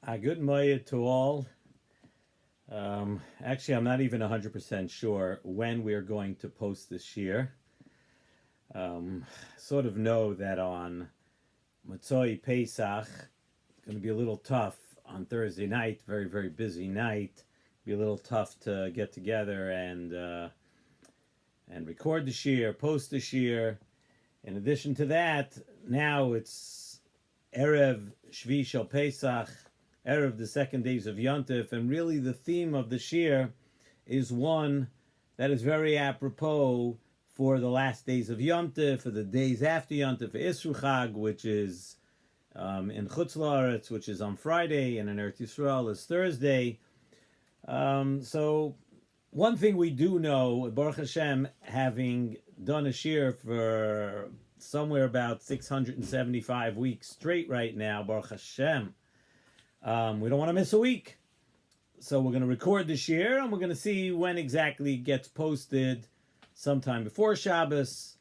Good Moed to all. Actually, I'm not even 100% sure when we're going to post this year. Sort of know that on Motzoi Pesach, it's going to be a little tough on Thursday night, very, very busy night. Be a little tough to get together and record this year, post this year. In addition to that, now it's Erev Shvi Shel Pesach, Erev, the second days of Yontif, and really the theme of this year is one that is very apropos for the last days of Yontif, for the days after Yontif, for Isru Chag, which is in Chutz La'aretz, which is on Friday, and in Eretz Yisrael is Thursday. So one thing we do know, Baruch Hashem, having done a shir for somewhere about 675 weeks straight right now, Baruch Hashem, we don't want to miss a week. So we're going to record this year, and we're going to see when exactly it gets posted, sometime before Shabbos.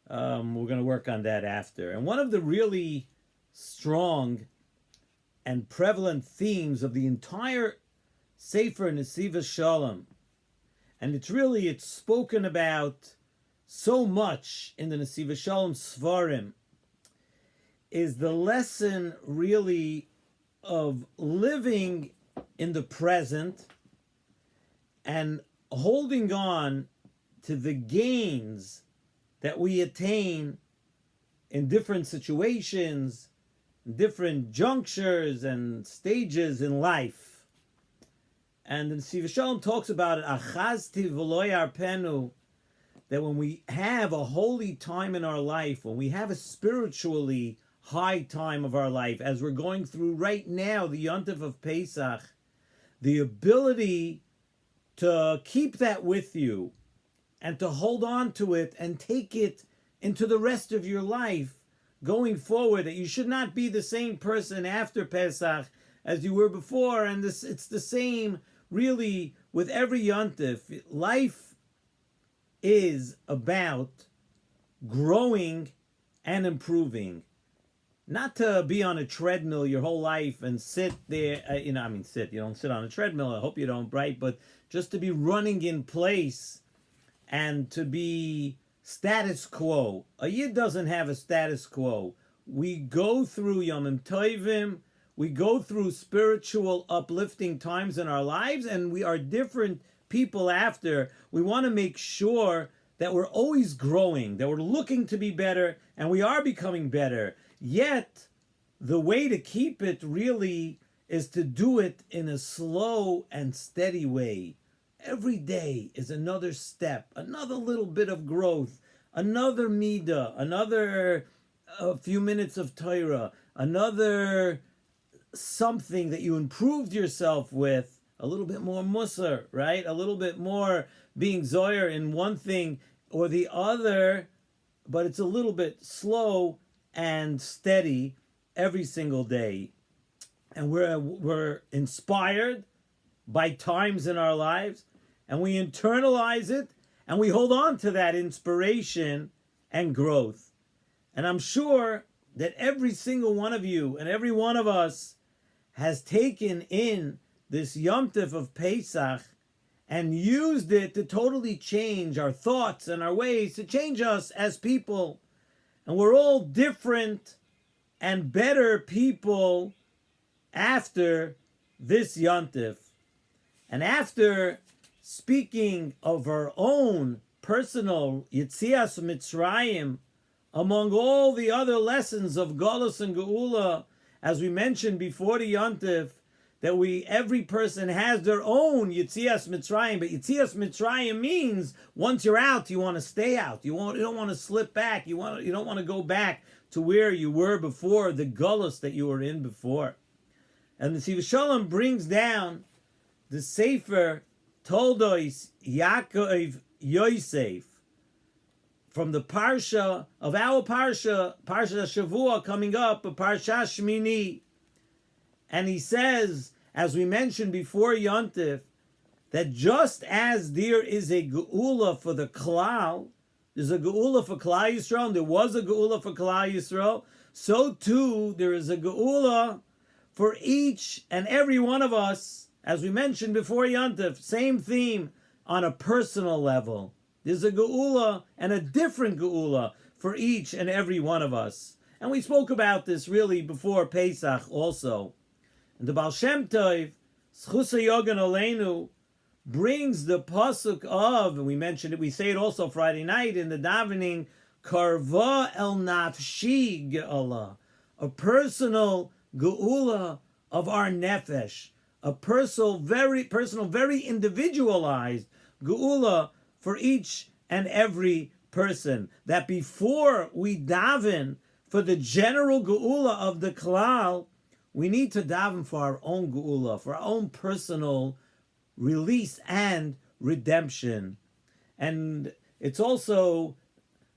We're going to work on that after. And one of the really strong and prevalent themes of the entire Sefer Nesivos Shalom, and it's spoken about so much in the Nesivos Shalom Svarim, is the lesson really of living in the present and holding on to the gains that we attain in different situations, different junctures and stages in life. And the Nesivos Shalom talks about it, Achazti v'lo yarpenu, that when we have a holy time in our life, when we have a spiritually high time of our life, as we're going through right now, the Yontif of Pesach, the ability to keep that with you and to hold on to it and take it into the rest of your life going forward, that you should not be the same person after Pesach as you were before. And it's the same really with every Yontif. Life is about growing and improving. Not to be on a treadmill your whole life and sit there, you don't sit on a treadmill, I hope you don't, right? But just to be running in place and to be status quo. A Yid doesn't have a status quo. We go through Yomim Tovim, we go through spiritual uplifting times in our lives, and we are different people after. We want to make sure that we're always growing, that we're looking to be better, and we are becoming better. Yet, the way to keep it really is to do it in a slow and steady way. Every day is another step, another little bit of growth, another midah, another few minutes of Torah, another something that you improved yourself with, a little bit more musar, right? A little bit more being zoyer in one thing or the other, but it's a little bit slow and steady every single day. And we're inspired by times in our lives, and we internalize it, and we hold on to that inspiration and growth. And I'm sure that every single one of you and every one of us has taken in this Yom Tov of Pesach and used it to totally change our thoughts and our ways, to change us as people. And we're all different and better people after this Yontif. And after speaking of our own personal Yetzias Mitzrayim, among all the other lessons of Golus and Geula, as we mentioned before the Yontif, that every person has their own Yetzias Mitzrayim, but Yetzias Mitzrayim means once you're out, you want to stay out. You don't want to slip back. You don't want to go back to where you were before, the gullus that you were in before. And the Nesivos Shalom brings down the Sefer Toldos Yaakov Yosef from the parsha of our Parsha Shavua coming up, a Parsha Shemini. And he says, as we mentioned before Yontif, that just as there is a geula for the Klal, there's a geula for Klal Yisrael, and there was a geula for Klal Yisrael, so too there is a geula for each and every one of us, as we mentioned before Yontif, same theme on a personal level. There's a geula and a different geula for each and every one of us. And we spoke about this really before Pesach also. And the Baal Shem Tov, Zchus HaYogan Aleinu, brings the pasuk of, and we mentioned it, we say it also Friday night in the davening, Karva el nafshi ge'ala, a personal geula of our nefesh, a personal, very individualized geula for each and every person. That before we daven for the general geula of the klal, we need to daven for our own geula, for our own personal release and redemption. And it's also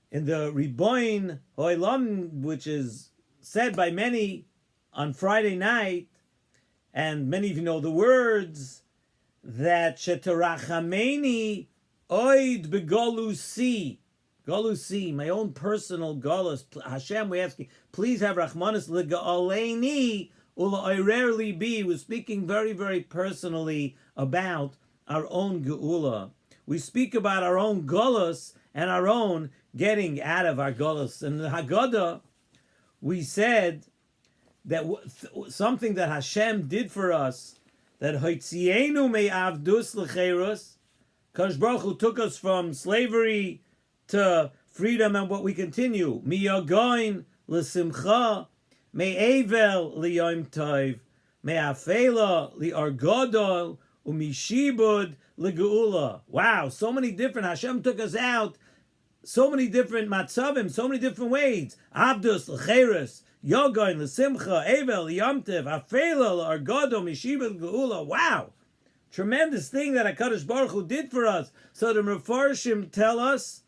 in the Riboin Hoilam, which is said by many on Friday night, and many of you know the words, that Shetarachameni oid begolusi, golusi, my own personal golus. Hashem, we ask you, please have Rachmanis legaaleini ula oirerli bi. We're speaking very, very personally about our own geula. We speak about our own golus and our own getting out of our golus. And in the Haggadah, we said that something that Hashem did for us, that Hoitzienu me'avdus l'cherus, Kadosh Baruch Hu took us from slavery to freedom, and what we continue, miyagoin l'simcha, me'evel liyom tov, me'afela li'argodol, umishibud l'geula. Wow, so many different, Hashem took us out, so many different matzavim, so many different ways. Avdus l'cherus, Yogain, L'Simcha, Evel, Yomtiv, Afela, Argodo, Mishiva, Geula. Wow! Tremendous thing that HaKadosh Baruch Hu did for us. So the Mefarshim tell us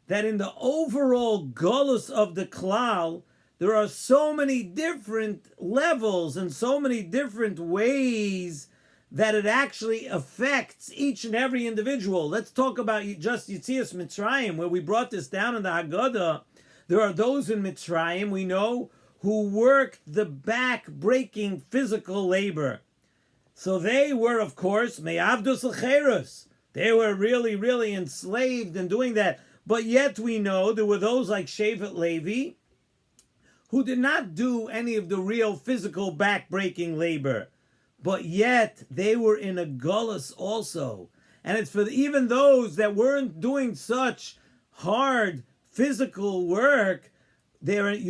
that in the overall Golus of the Klal, there are so many different levels and so many different ways that it actually affects each and every individual. Let's talk about just Yitzias Mitzrayim, where we brought this down in the Haggadah. There are those in Mitzrayim, we know, who worked the back-breaking physical labor. So they were, of course, me'avdus l'cherus. They were really, really enslaved in doing that. But yet we know there were those like Shevet Levi who did not do any of the real physical back-breaking labor. But yet they were in a gullus also. And it's for even those that weren't doing such hard physical work, Klal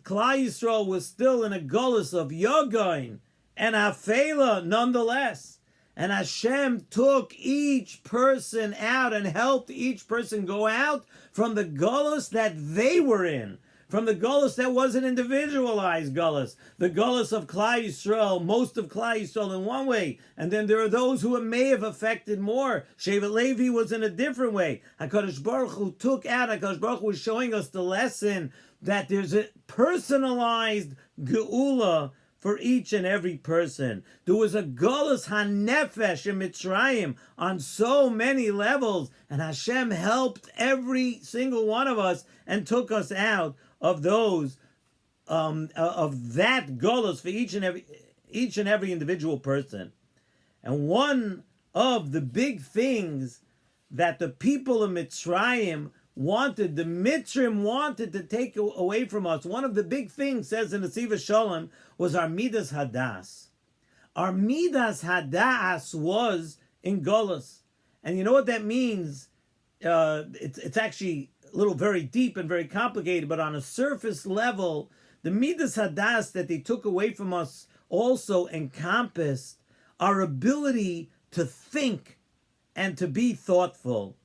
Yisrael was still in a gullus of Yogain and Afela nonetheless. And Hashem took each person out and helped each person go out from the gullus that they were in, from the gullus that was an individualized gullus, the gullus of Klal Yisrael, most of Klal Yisrael in one way, and then there are those who it may have affected more. Shevet Levi was in a different way. HaKadosh Baruch Hu took out, HaKadosh Baruch Hu was showing us the lesson that there's a personalized geula for each and every person. There was a gullus hanefesh in Mitzrayim on so many levels, and Hashem helped every single one of us and took us out of those of that gullus for each and every individual person. And one of the big things that the people of Mitzrayim wanted, the Mitzrim wanted to take away from us, one of the big things, says in Nesivos Shalom, was our Midas Hadas. Our Midas Hadas was in Golos. And you know what that means? It's actually a little very deep and very complicated, but on a surface level, the Midas Hadas that they took away from us also encompassed our ability to think and to be thoughtful.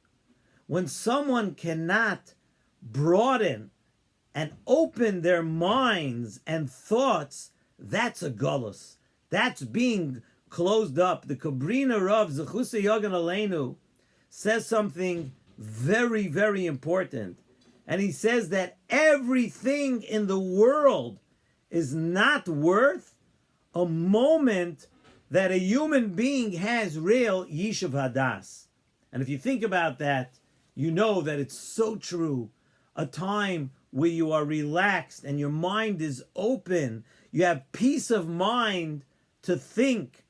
When someone cannot broaden and open their minds and thoughts, that's a gullus. That's being closed up. The Kabrina Rav Zechus HaYogan Aleinu says something very, very important. And he says that everything in the world is not worth a moment that a human being has real Yishuv Hadas. And if you think about that, you know that it's so true. A time where you are relaxed and your mind is open. You have peace of mind to think,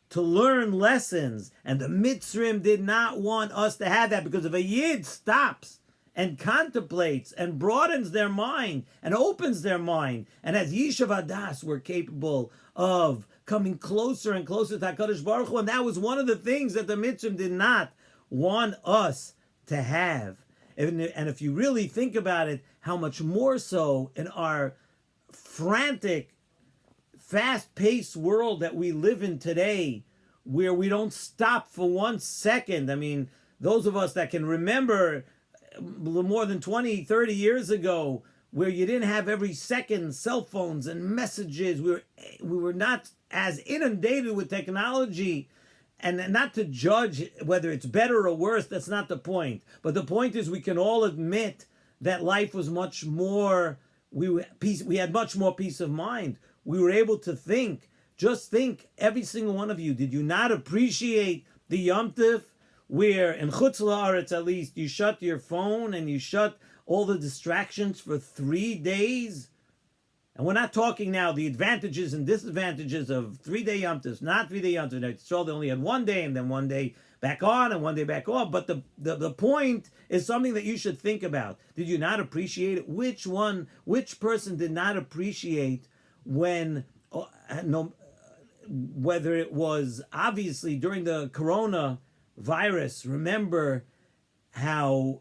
to learn lessons. And the Mitzrim did not want us to have that, because if a Yid stops and contemplates and broadens their mind and opens their mind, and as Yishuv Adas, we're capable of coming closer and closer to HaKadosh Baruch Hu. And that was one of the things that the Mitzrim did not want us to have. And if you really think about it, how much more so in our frantic, fast-paced world that we live in today, where we don't stop for 1 second. I mean, those of us that can remember more than 20, 30 years ago, where you didn't have every second cell phones and messages. We were not as inundated with technology. And not to judge whether it's better or worse, that's not the point. But the point is, we can all admit that life was much more, we had much more peace of mind. We were able to think. Just think, every single one of you, did you not appreciate the Yom Tov, where in Chutz La'aretz at least, you shut your phone and you shut all the distractions for 3 days? And we're not talking now the advantages and disadvantages of 3-day Yom Tovs, not 3-day Yom Tovs. So they only had 1 day and then 1 day back on and 1 day back off. But the point is something that you should think about. Did you not appreciate it? Which person did not appreciate when, whether it was obviously during the coronavirus, remember how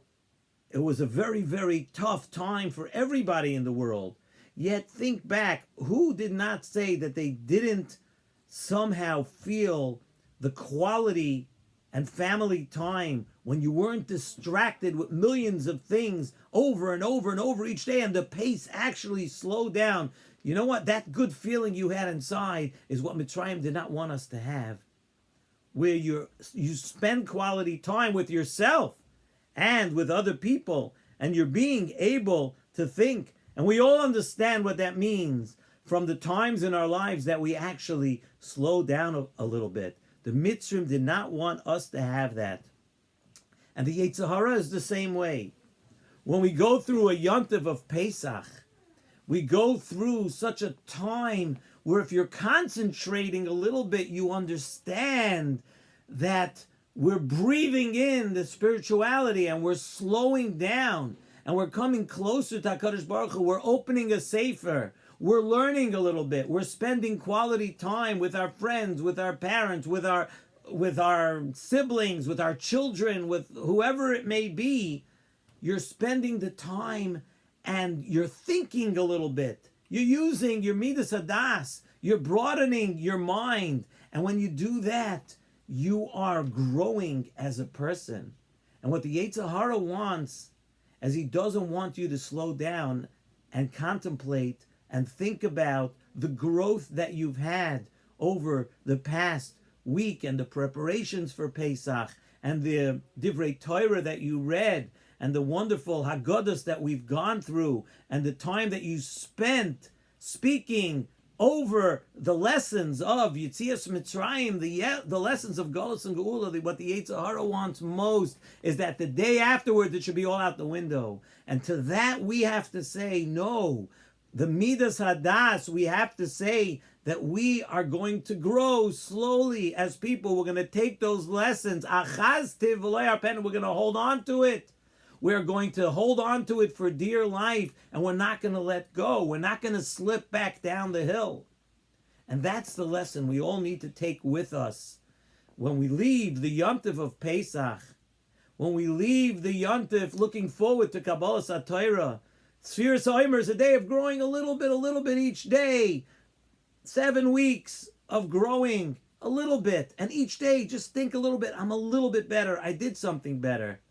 it was a very, very tough time for everybody in the world. Yet think back, who did not say that they didn't somehow feel the quality and family time when you weren't distracted with millions of things over and over and over each day, and the pace actually slowed down? You know what? That good feeling you had inside is what Mitzrayim did not want us to have, where you spend quality time with yourself and with other people, and you're being able to think. And we all understand what that means from the times in our lives that we actually slow down a little bit. The Mitzrim did not want us to have that. And the Yetzer Hara is the same way. When we go through a Yontiv of Pesach, we go through such a time where if you're concentrating a little bit, you understand that we're breathing in the spirituality and we're slowing down. And we're coming closer to HaKadosh Baruch Hu. We're opening a sefer. We're learning a little bit. We're spending quality time with our friends, with our parents, with our siblings, with our children, with whoever it may be. You're spending the time and you're thinking a little bit. You're using your Midas Hadas. You're broadening your mind. And when you do that, you are growing as a person. And what the Yetzer Hara wants, as he doesn't want you to slow down and contemplate and think about the growth that you've had over the past week and the preparations for Pesach and the Divrei Torah that you read and the wonderful Haggadahs that we've gone through and the time that you spent speaking over the lessons of Yetzias Mitzrayim, the lessons of Golus and Geula. What the Yetzer Hara wants most is that the day afterwards it should be all out the window. And to that we have to say no. The Midas Hadas, we have to say that we are going to grow slowly as people. We're going to take those lessons. Achaztiv v'lo yarpen. We're going to hold on to it. We're going to hold on to it for dear life, and we're not going to let go. We're not going to slip back down the hill. And that's the lesson we all need to take with us when we leave the Yom Tov of Pesach, when we leave the Yom Tov looking forward to Kabbalas HaTorah. Sfiras HaOmer is a day of growing a little bit each day. 7 weeks of growing a little bit. And each day, just think a little bit. I'm a little bit better. I did something better.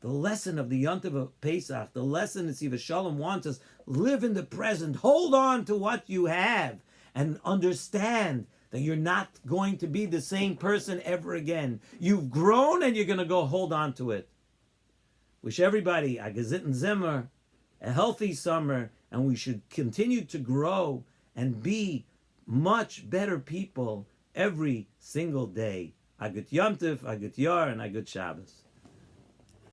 The lesson of the Yom Tov of Pesach, the lesson Nesivos Shalom wants us, live in the present, hold on to what you have, and understand that you're not going to be the same person ever again. You've grown and you're going to go hold on to it. Wish everybody a Gezitten Zimmer, a healthy summer, and we should continue to grow and be much better people every single day. A good Yom Tov, a good Yar, and a good Shabbos.